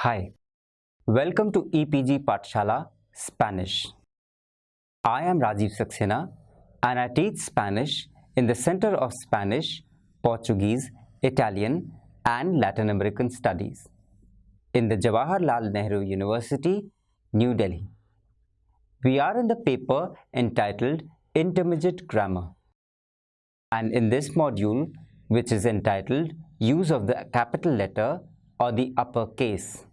Hi, welcome to EPG Pathshala Spanish. I am Rajiv Saxena and I teach Spanish in the Center of Spanish, Portuguese, Italian and Latin American Studies in the Jawaharlal Nehru University, New Delhi. We are in the paper entitled Intermediate Grammar, and in this module, which is entitled Use of the Capital Letter or the Uppercase.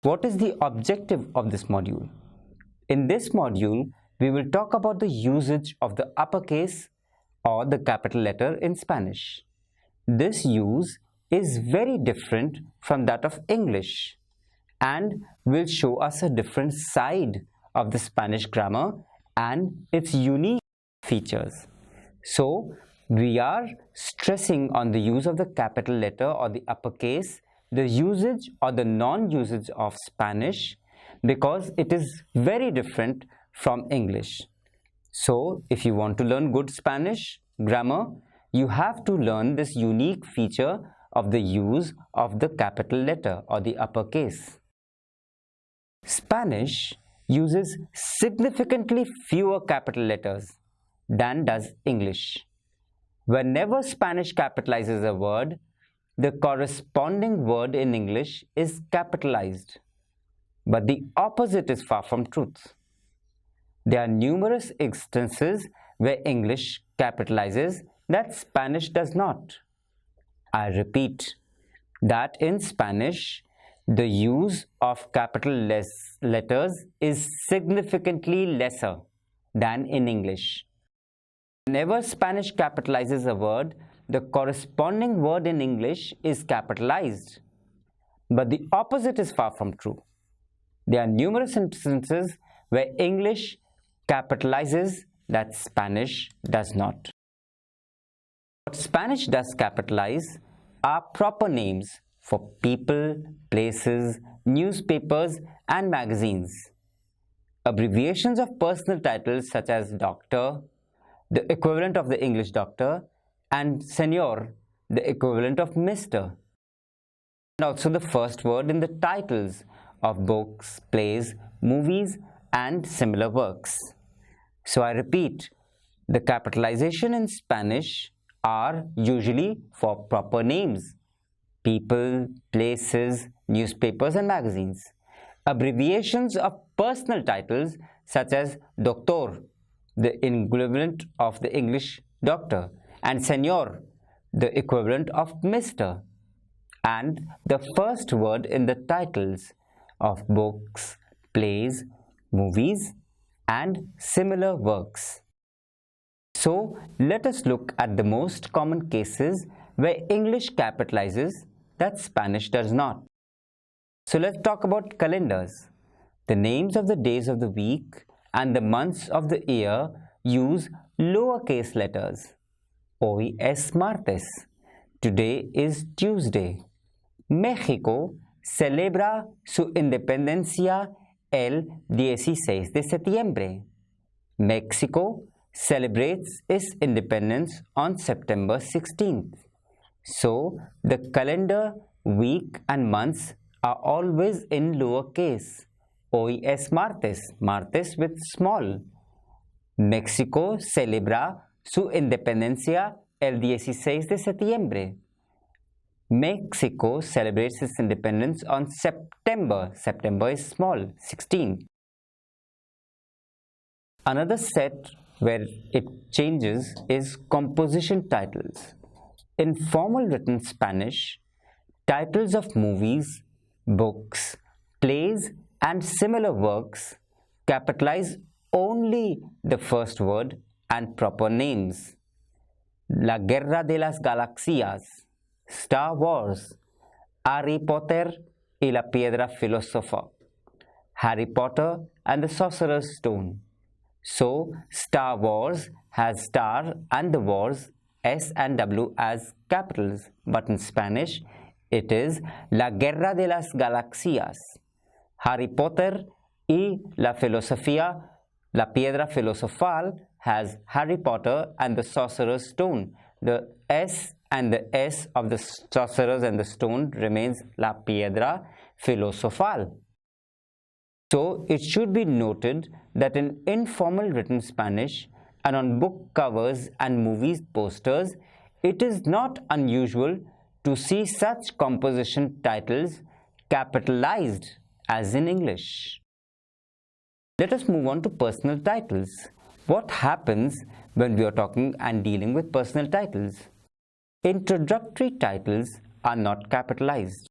What is the objective of this module? In this module, we will talk about the usage of the uppercase or the capital letter in Spanish. This use is very different from that of English and will show us a different side of the Spanish grammar and its unique features. So, we are stressing on the use of the capital letter or the uppercase, the usage or the non-usage of Spanish, because it is very different from English. So, if you want to learn good Spanish grammar, you have to learn this unique feature of the use of the capital letter or the uppercase. Spanish uses significantly fewer capital letters than does English. Whenever Spanish capitalizes a word, the corresponding word in English is capitalized. But the opposite is far from truth. There are numerous instances where English capitalizes that Spanish does not. I repeat that in Spanish, the use of capital letters is significantly lesser than in English. Whenever Spanish capitalizes a word, the corresponding word in English is capitalized. But the opposite is far from true. There are numerous instances where English capitalizes that Spanish does not. What Spanish does capitalize are proper names for people, places, newspapers, and magazines. Abbreviations of personal titles such as doctor, the equivalent of the English doctor, and senor, the equivalent of Mr. And also the first word in the titles of books, plays, movies, and similar works. So I repeat, the capitalization in Spanish are usually for proper names, people, places, newspapers, and magazines. Abbreviations of personal titles such as doctor, the equivalent of the English doctor, and senor, the equivalent of Mr. And the first word in the titles of books, plays, movies, and similar works. So, let us look at the most common cases where English capitalizes that Spanish does not. So, let's talk about calendars. The names of the days of the week and the months of the year use lowercase letters. Hoy es martes. Today is Tuesday. México celebra su independencia el 16 de septiembre. Mexico celebrates its independence on September 16th. So, the calendar, week and months are always in lowercase. Hoy es martes, martes with small. México celebra su independencia el 16 de septiembre. Mexico celebrates its independence on September. September is small, 16. Another set where it changes is composition titles. In formal written Spanish, titles of movies, books, plays, and similar works capitalize only the first word and proper names. La Guerra de las Galaxias, Star Wars, Harry Potter y la Piedra Filosofal, Harry Potter and the Sorcerer's Stone. So, Star Wars has star and the wars, S and W as capitals, but in Spanish, it is La Guerra de las Galaxias. Harry Potter y la Filosofía, la Piedra Filosofal has Harry Potter and the Sorcerer's Stone. the S and the S of the sorcerers and the stone remains la piedra filosofal. So it should be noted that in informal written Spanish and on book covers and movies posters, it is not unusual to see such composition titles capitalized as in English. Let us move on to personal titles. What happens when we are talking and dealing with personal titles? Introductory titles are not capitalized,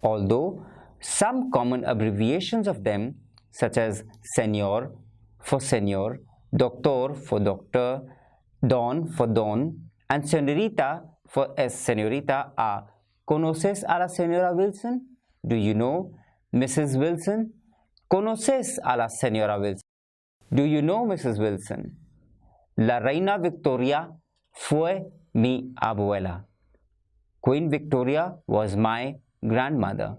although some common abbreviations of them, such as Señor for Señor, Doctor for Doctor, Don for Don, and Señorita for Señorita are ¿Conoces a la señora Wilson? Do you know Mrs. Wilson? ¿Conoces a la señora Wilson? Do you know Mrs. Wilson? La reina Victoria fue mi abuela. Queen Victoria was my grandmother.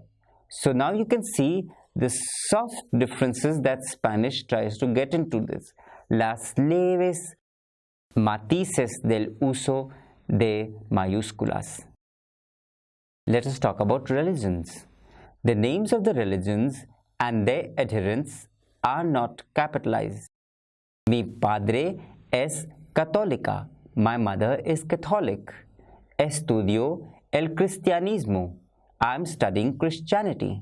So now you can see the soft differences that Spanish tries to get into this. Las leves matices del uso de mayúsculas. Let us talk about religions. The names of the religions and their adherents are not capitalized. Mi padre es católica. My mother is Catholic. Estudio el cristianismo. I am studying Christianity.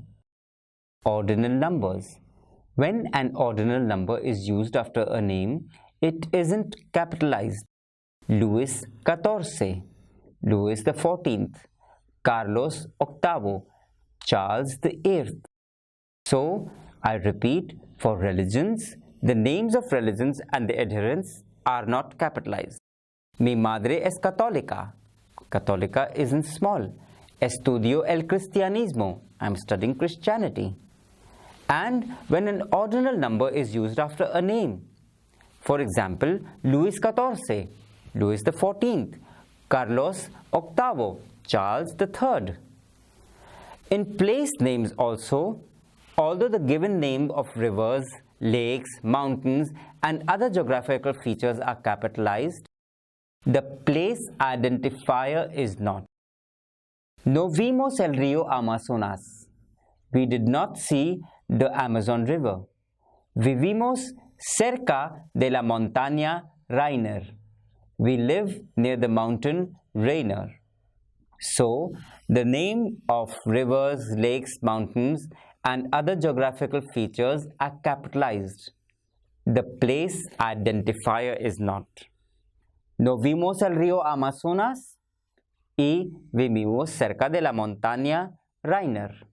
Ordinal numbers. When an ordinal number is used after a name, it isn't capitalized. Louis XIV, Louis XIV, Carlos VIII, Charles VIII. So, I repeat, for religions, the names of religions and the adherents are not capitalized. Mi madre es católica. Católica is in small. Estudio el cristianismo. I am studying Christianity. And when an ordinal number is used after a name, for example, Louis XIV, Louis XIV, Carlos VIII, Charles III. In place names also, although the given name of rivers, lakes, mountains, and other geographical features are capitalized, the place identifier is not. No vimos el río Amazonas. We did not see the Amazon River. Vivimos cerca de la montaña Rainer. We live near the mountain Rainer. So, the name of rivers, lakes, mountains, and other geographical features are capitalized. The place identifier is not. No vimos el río Amazonas y vivimos cerca de la montaña Rainer.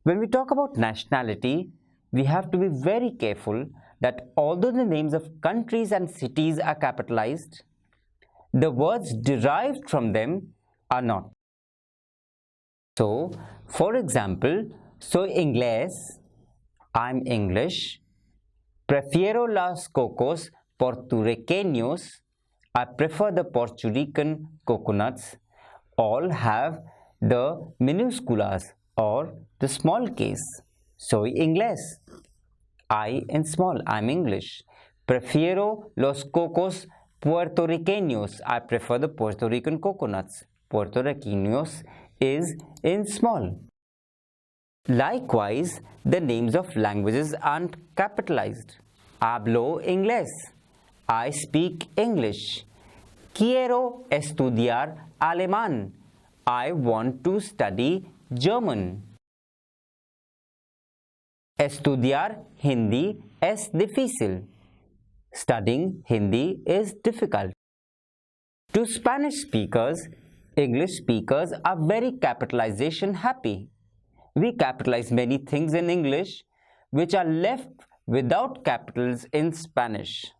When we talk about nationality, we have to be very careful that although the names of countries and cities are capitalized, the words derived from them are not. So, for example, soy inglés, I'm English, prefiero los cocos puertorriqueños, I prefer the Puerto Rican coconuts, all have the minúsculas or the small case. Soy inglés. I in small, I'm English. Prefiero los cocos puertorriqueños. I prefer the Puerto Rican coconuts. Puertorriqueños is in small. Likewise, the names of languages aren't capitalized. Hablo inglés. I speak English. Quiero estudiar alemán. I want to study German. Estudiar Hindi es difícil. Studying Hindi is difficult. To Spanish speakers, English speakers are very capitalization happy. We capitalize many things in English which are left without capitals in Spanish.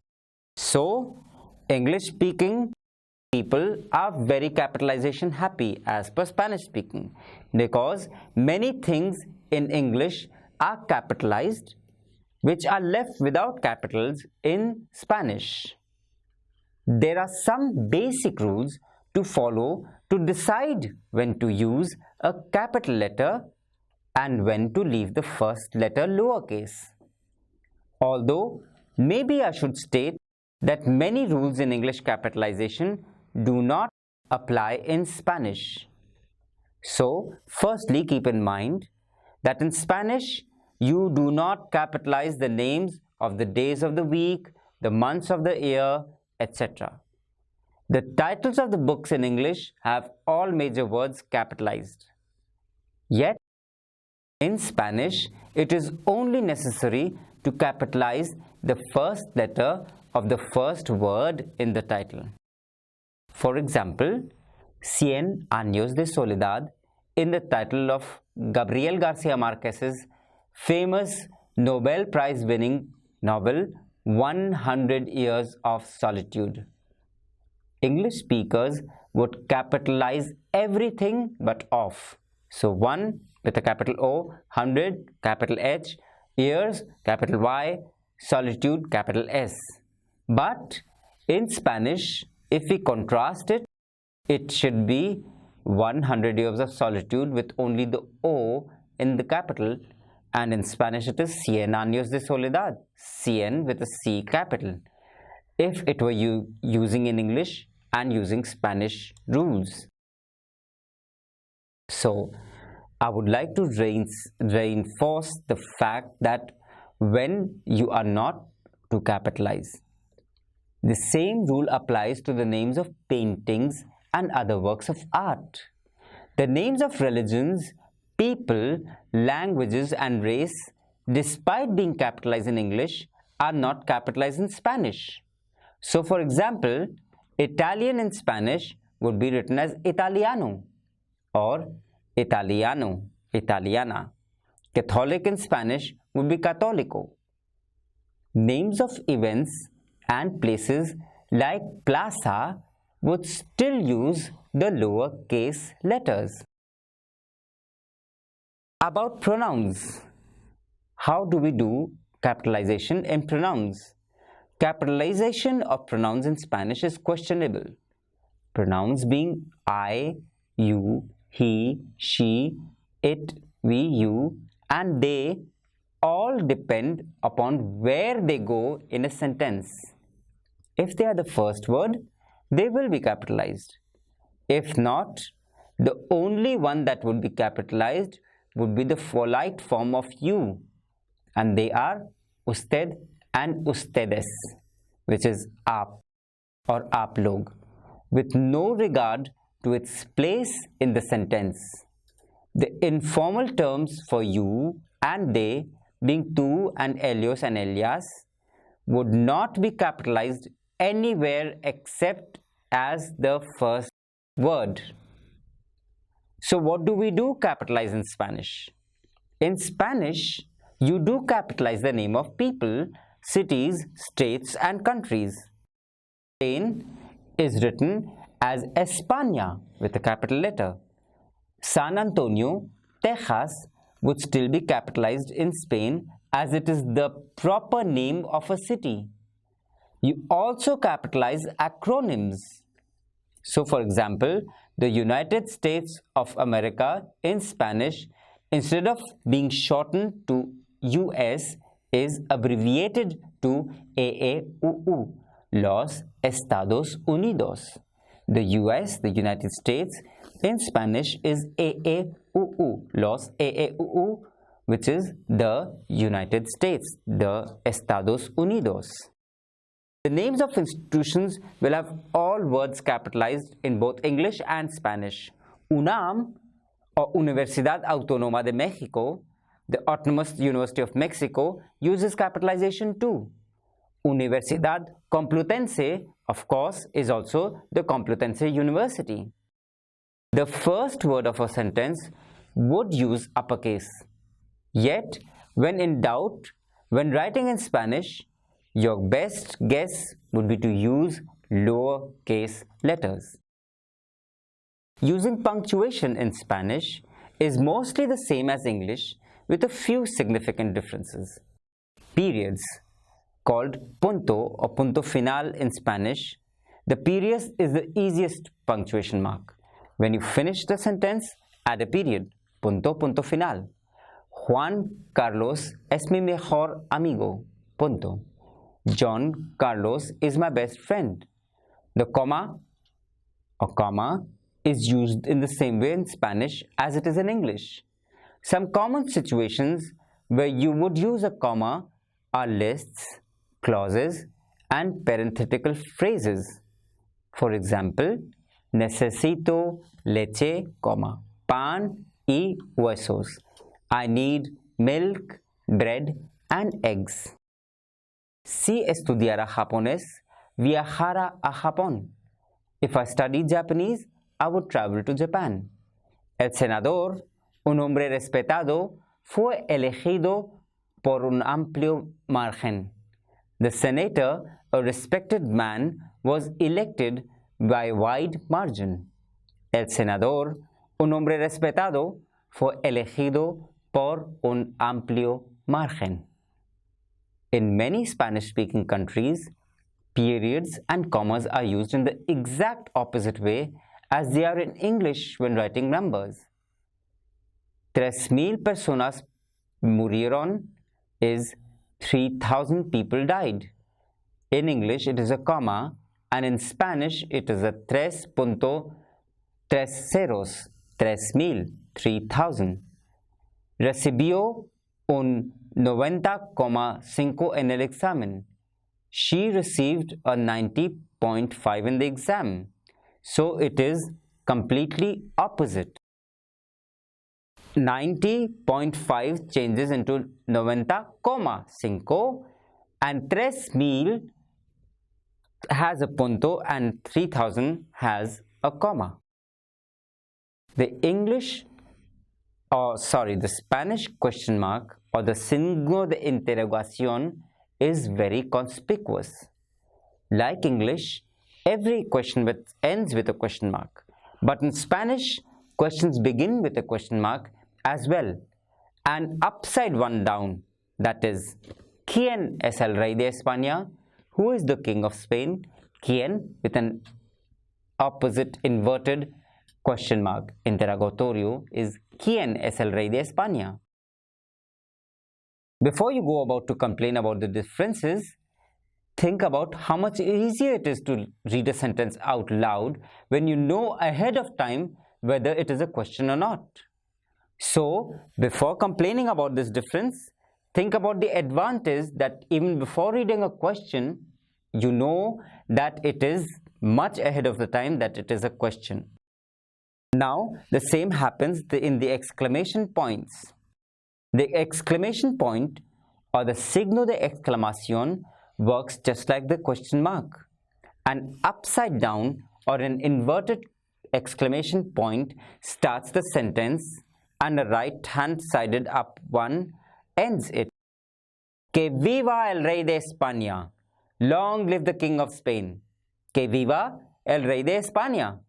So, English speaking people are very capitalization happy as per Spanish speaking because many things in English are capitalized which are left without capitals in Spanish. There are some basic rules to follow to decide when to use a capital letter and when to leave the first letter lowercase. Although maybe I should state that many rules in English capitalization do not apply in Spanish. So, firstly, keep in mind that in Spanish, you do not capitalize the names of the days of the week, the months of the year, etc. The titles of the books in English have all major words capitalized. Yet, in Spanish, it is only necessary to capitalize the first letter of the first word in the title. For example, Cien Años de Soledad in the title of Gabriel Garcia Marquez's famous Nobel Prize winning novel 100 Years of Solitude. English speakers would capitalize everything but of. So 1 with a capital O, 100 capital H, years capital Y, solitude capital S. But in Spanish, if we contrast it, it should be 100 years of solitude with only the O in the capital, and in Spanish it is Cien Años de Soledad, Cien with a C capital, if it were using in English and using Spanish rules. So, I would like to reinforce the fact that when you are not to capitalize, the same rule applies to the names of paintings and other works of art. The names of religions, people, languages, and race, despite being capitalized in English, are not capitalized in Spanish. So, for example, Italian in Spanish would be written as Italiano or Italiano, Italiana. Catholic in Spanish would be Católico. Names of events and places like plaza would still use the lower case letters. About pronouns. How do we do capitalization in pronouns? Capitalization of pronouns in Spanish is questionable. Pronouns being I, you, he, she, it, we, you, and they all depend upon where they go in a sentence. If they are the first word, they will be capitalized. If not, the only one that would be capitalized would be the polite form of you, and they are usted and ustedes, which is aap or aap log, with no regard to its place in the sentence. The informal terms for you and they, being tu and Elios and Elias, would not be capitalized anywhere except as the first word. So what do we do capitalize in Spanish? In Spanish, you do capitalize the name of people, cities, states, and countries. Spain is written as España with a capital letter. San Antonio, Texas would still be capitalized in Spain as it is the proper name of a city. You also capitalize acronyms. So, for example, the United States of America in Spanish, instead of being shortened to US, is abbreviated to AAUU, Los Estados Unidos. The US, the United States, in Spanish is AAUU, Los AAUU, which is the United States, the Estados Unidos. The names of institutions will have all words capitalized in both English and Spanish. UNAM or Universidad Autónoma de México, the Autonomous University of Mexico, uses capitalization too. Universidad Complutense, of course, is also the Complutense University. The first word of a sentence would use uppercase. Yet, when in doubt, when writing in Spanish, your best guess would be to use lowercase letters. Using punctuation in Spanish is mostly the same as English with a few significant differences. Periods, called punto or punto final in Spanish, the period is the easiest punctuation mark. When you finish the sentence, add a period, punto, punto final. Juan Carlos es mi mejor amigo, punto. John Carlos is my best friend. The comma A comma is used in the same way in Spanish as it is in English. Some common situations where you would use a comma are lists, clauses, and parenthetical phrases. For example, necesito leche, pan y huesos. I need milk, bread, and eggs. Si estudiara japonés, viajara a Japón. If I studied Japanese, I would travel to Japan. El senador, un hombre respetado, fue elegido por un amplio margen. The senator, a respected man, was elected by a wide margin. El senador, un hombre respetado, fue elegido por un amplio margen. In many Spanish-speaking countries, periods and commas are used in the exact opposite way as they are in English when writing numbers. 3,000 personas murieron is 3,000 people died. In English, it is a comma, and in Spanish, it is a 3.3 ceros, 3,000. Recibió un 90,5 en el examen. She received a 90.5 in the exam. So it is completely opposite. 90.5 changes into 90,5 and 3,000 has a punto and 3,000 has a comma. The Spanish question mark or the signo de interrogación is very conspicuous. Like English, every question ends with a question mark. But in Spanish, questions begin with a question mark as well. And upside one down, that is, ¿Quién es el rey de España? Who is the king of Spain? ¿Quién? With an opposite inverted question mark. Interrogatorio is ¿Quién es el rey de España? Before you go about to complain about the differences, think about how much easier it is to read a sentence out loud when you know ahead of time whether it is a question or not. So, before complaining about this difference, think about the advantage that even before reading a question, you know that it is much ahead of the time that it is a question. Now, the same happens in the exclamation points. The exclamation point or the signo de exclamación works just like the question mark. An upside down or an inverted exclamation point starts the sentence and a right-hand sided up one ends it. Que viva el rey de España! Long live the king of Spain! Que viva el rey de España!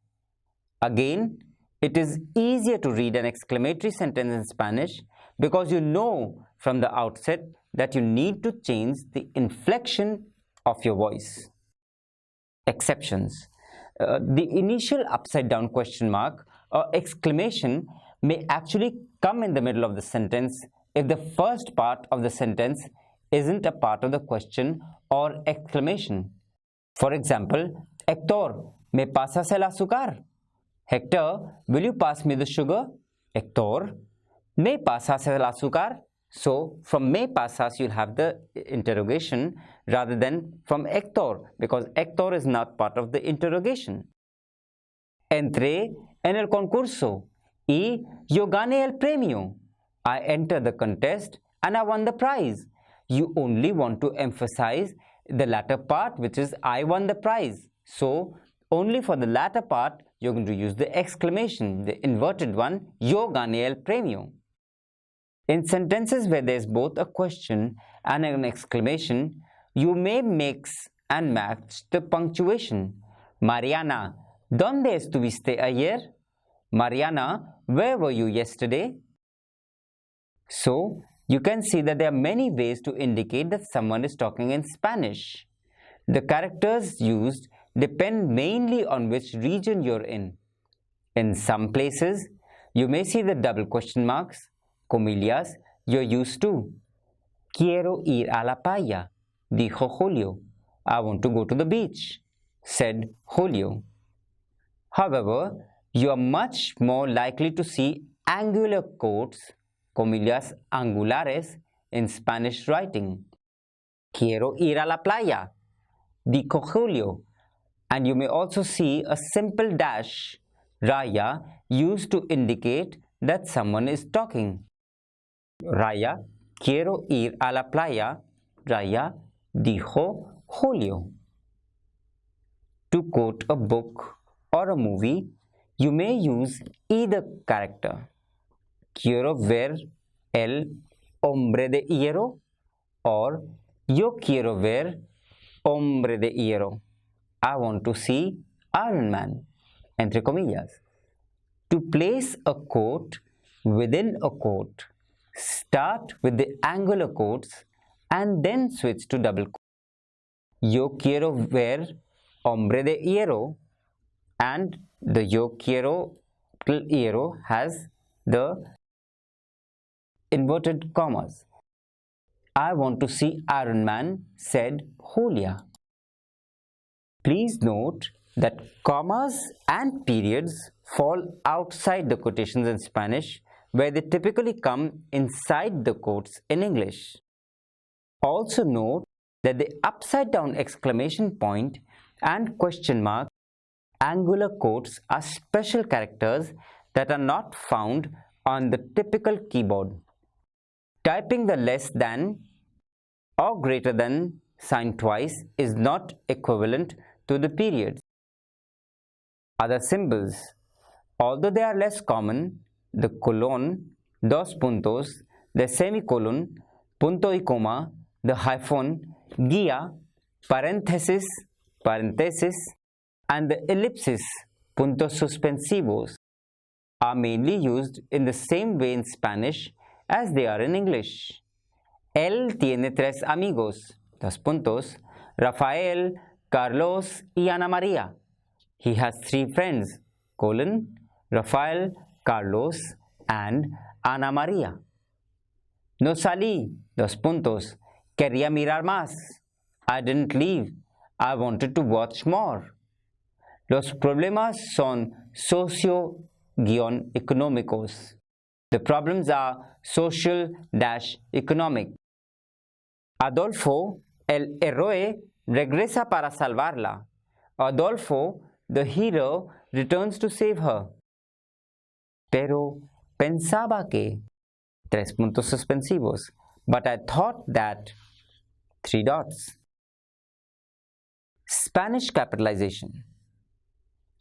Again, it is easier to read an exclamatory sentence in Spanish because you know from the outset that you need to change the inflection of your voice. Exceptions. The initial upside down question mark or exclamation may actually come in the middle of the sentence if the first part of the sentence isn't a part of the question or exclamation. For example, Héctor, ¿me pasas el azúcar? Hector, will you pass me the sugar? Héctor, ¿me pasas el azúcar? So, from me pasas, you'll have the interrogation rather than from Héctor, because Héctor is not part of the interrogation. Entré en el concurso y yo gané el premio. I entered the contest and I won the prize. You only want to emphasize the latter part, which is I won the prize. So, only for the latter part, you're going to use the exclamation, the inverted one, yo gané el premio. In sentences where there's both a question and an exclamation, you may mix and match the punctuation. Mariana, ¿dónde estuviste ayer? Mariana, where were you yesterday? So, you can see that there are many ways to indicate that someone is talking in Spanish. The characters used depend mainly on which region you're in. In some places, you may see the double question marks, comillas, you're used to. Quiero ir a la playa, dijo Julio. I want to go to the beach, said Julio. However, you are much more likely to see angular quotes, comillas angulares, in Spanish writing. Quiero ir a la playa, dijo Julio. And you may also see a simple dash, raya, used to indicate that someone is talking. Raya, quiero ir a la playa, Raya, dijo Julio. To quote a book or a movie, you may use either character. Quiero ver el hombre de hierro or yo quiero ver hombre de hierro. I want to see Iron Man, entre comillas. To place a quote within a quote, start with the angular quotes and then switch to double quotes. Yo quiero ver hombre de hierro, and the yo quiero hierro has the inverted commas. I want to see Iron Man, said Julia. Please note that commas and periods fall outside the quotations in Spanish, where they typically come inside the quotes in English. Also note that the upside down exclamation point and question mark angular quotes are special characters that are not found on the typical keyboard. Typing the less than or greater than sign twice is not equivalent to the periods. Other symbols, although they are less common, the colon, dos puntos, the semicolon, punto y coma, the hyphen, guía, paréntesis, paréntesis, and the ellipsis, puntos suspensivos, are mainly used in the same way in Spanish as they are in English. Él tiene tres amigos, dos puntos, Rafael, Carlos y Ana María. He has three friends, colon, Rafael, Carlos, and Ana María. No salí, dos puntos, quería mirar más. I didn't leave, I wanted to watch more. Los problemas son socio-económicos. The problems are social-economic. Adolfo, el héroe, regresa para salvarla. Adolfo, the hero, returns to save her. Pero pensaba que, tres puntos suspensivos, but I thought that, three dots. Spanish capitalization.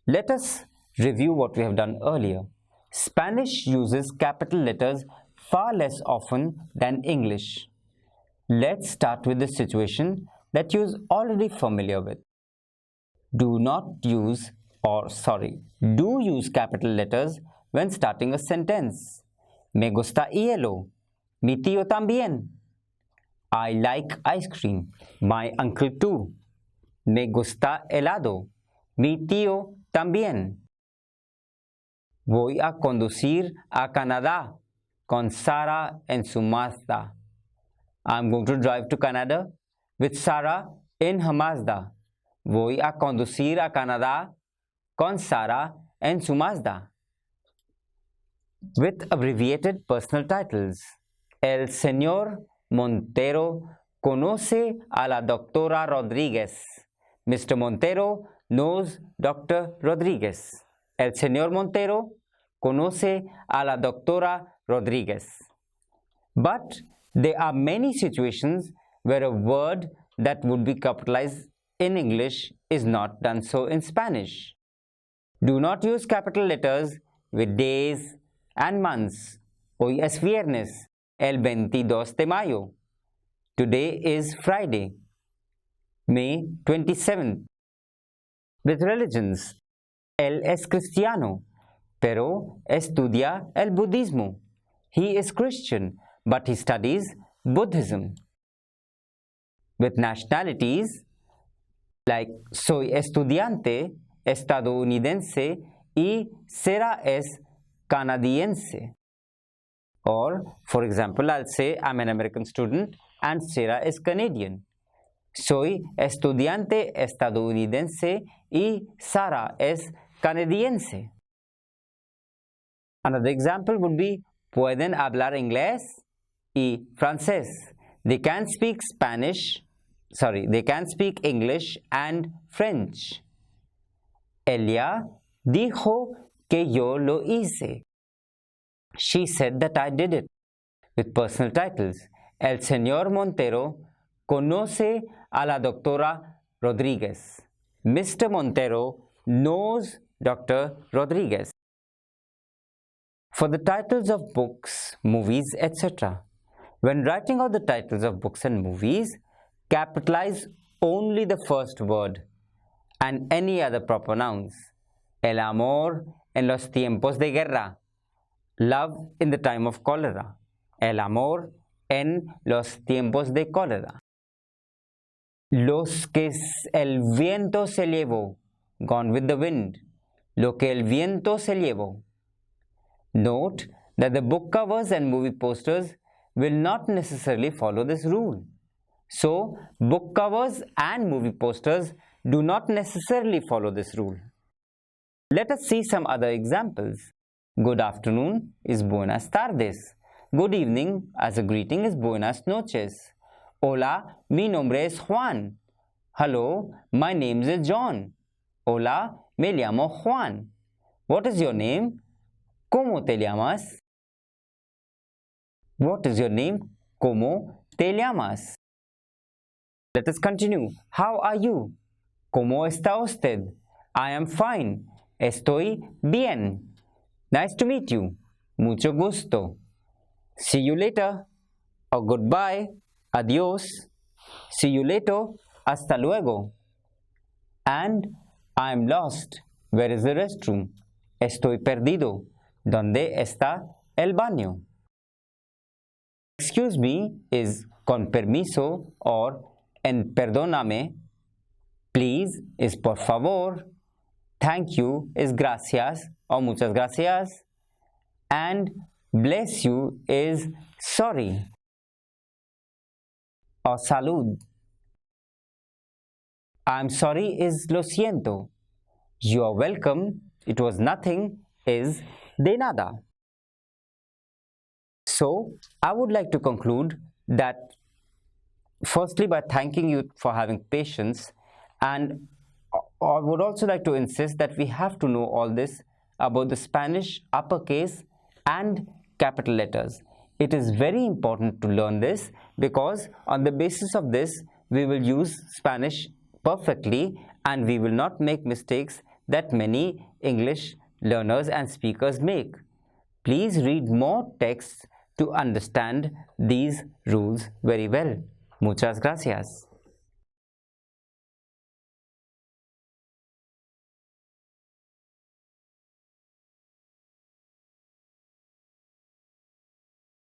Let us review what we have done earlier. Spanish uses capital letters far less often than English. Let's start with the situation that you're already familiar with. Do use capital letters when starting a sentence. Me gusta hielo. Mi tío también. I like ice cream. My uncle too. Me gusta helado. Mi tío también. Voy a conducir a Canadá con Sara en su Mazda. I'm going to drive to Canada with Sarah in her Mazda. Voy a conducir a Canadá con Sara en su Mazda. With abbreviated personal titles. El señor Montero conoce a la doctora Rodríguez. Mr. Montero knows Dr. Rodríguez. El señor Montero conoce a la doctora Rodríguez. But there are many situations where a word that would be capitalized in English is not done so in Spanish. Do not use capital letters with days and months. Hoy es viernes, el 22 de mayo. Today is Friday, May 27th. With religions, él es cristiano, pero estudia el budismo. He is Christian, but he studies Buddhism. With nationalities, like soy estudiante estadounidense y Sarah es canadiense. Or, for example, I'll say I'm an American student and Sarah is Canadian. Soy estudiante estadounidense y Sara es canadiense. Another example would be pueden hablar inglés y francés. They can speak English and French. Ella dijo que yo lo hice. She said that I did it. With personal titles, el señor Montero conoce a la doctora Rodriguez. Mr. Montero knows Dr. Rodriguez. For the titles of books, movies, etc. When writing out the titles of books and movies, capitalize only the first word and any other proper nouns. El amor en los tiempos de guerra. Love in the time of cholera. El amor en los tiempos de cólera. Los que el viento se llevó. Gone with the wind. Lo que el viento se llevó. Note that the book covers and movie posters will not necessarily follow this rule. So, book covers and movie posters do not necessarily follow this rule. Let us see some other examples. Good afternoon is buenas tardes. Good evening as a greeting is buenas noches. Hola, mi nombre es Juan. Hello, my name is John. Hola, me llamo Juan. What is your name? ¿Cómo te llamas? What is your name? ¿Cómo te llamas? Let us continue. How are you? ¿Cómo está usted? I am fine. Estoy bien. Nice to meet you. Mucho gusto. See you later. Or goodbye. Adiós. See you later. Hasta luego. And I am lost. Where is the restroom? Estoy perdido. ¿Dónde está el baño? Excuse me is con permiso or en perdóname. Please is por favor. Thank you is gracias or muchas gracias. And bless you is sorry or salud. I'm sorry is lo siento. You are welcome, it was nothing, is de nada. So, I would like to conclude that firstly by thanking you for having patience, and I would also like to insist that we have to know all this about the Spanish uppercase and capital letters. It is very important to learn this because on the basis of this we will use Spanish perfectly and we will not make mistakes that many English learners and speakers make. Please read more texts to understand these rules very well. Muchas gracias.